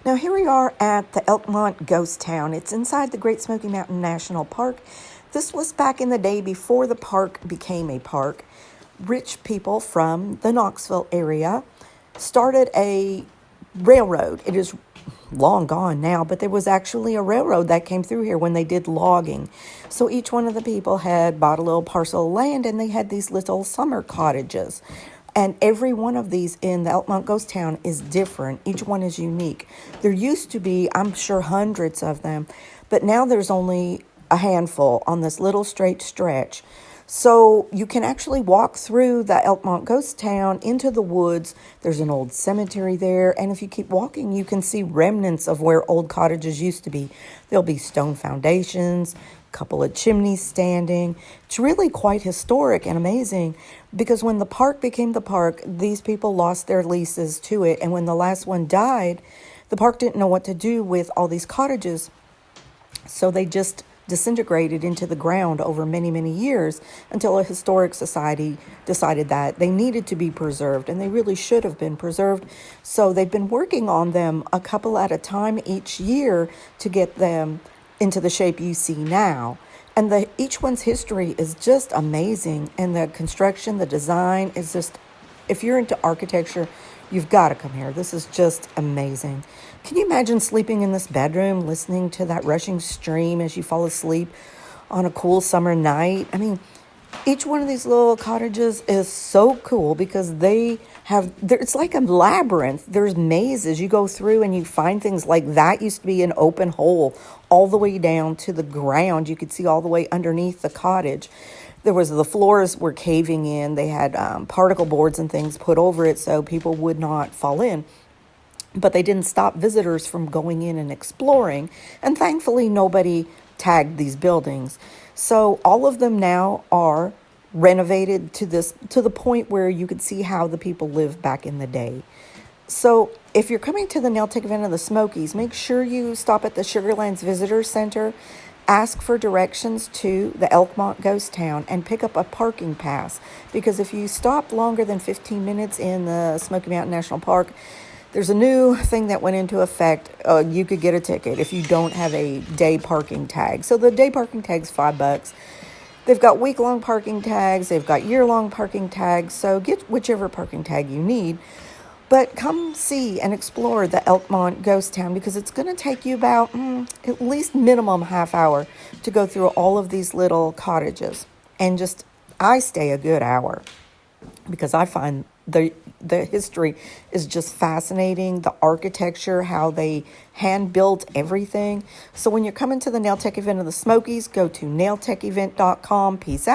Now here we are at the Elkmont ghost town. It's inside the Great Smoky Mountain National Park. This was back in the day before the park became a park. Rich people from the Knoxville area started a railroad. It is long gone now, but there was actually a railroad that came through here when they did logging. So each one of the people had bought a little parcel of land and they had these little summer cottages. And every one of these in the Elkmont ghost town is different. Each one is unique. There used to be, I'm sure, hundreds of them, but now there's only a handful on this little straight stretch. So you can actually walk through the Elkmont ghost town into the woods. There's an old cemetery there. And if you keep walking, you can see remnants of where old cottages used to be. There'll be stone foundations, a couple of chimneys standing. It's really quite historic and amazing because when the park became the park, these people lost their leases to it. And when the last one died, the park didn't know what to do with all these cottages. So they just disintegrated into the ground over many, many years until a historic society decided that they needed to be preserved, and they really should have been preserved. So they've been working on them a couple at a time each year to get them into the shape you see now. And each one's history is just amazing, and the construction, the design is just, if you're into architecture, you've got to come here. This is just amazing. Can you imagine sleeping in this bedroom, listening to that rushing stream as you fall asleep on a cool summer night? I mean, each one of these little cottages is so cool because it's like a labyrinth. There's mazes. You go through and you find things like that used to be an open hole all the way down to the ground. You could see all the way underneath the cottage. The floors were caving in. They had particle boards and things put over it so people would not fall in. But they didn't stop visitors from going in and exploring. And thankfully, nobody tagged these buildings. So all of them now are renovated to the point where you could see how the people lived back in the day. So if you're coming to the Nail-Tech event of the Smokies, make sure you stop at the Sugarlands Visitor Center, ask for directions to the Elkmont ghost town, and pick up a parking pass. Because if you stop longer than 15 minutes in the Smoky Mountain National Park, there's a new thing that went into effect. You could get a ticket if you don't have a day parking tag. So the day parking tag's $5. They've got week-long parking tags. They've got year-long parking tags. So get whichever parking tag you need. But come see and explore the Elkmont ghost town because it's going to take you about at least minimum half hour to go through all of these little cottages. And I stay a good hour because I find the history is just fascinating, the architecture, how they hand-built everything. So when you're coming to the Nail-Tech event of the Smokies, go to nailtechevent.com. Peace out.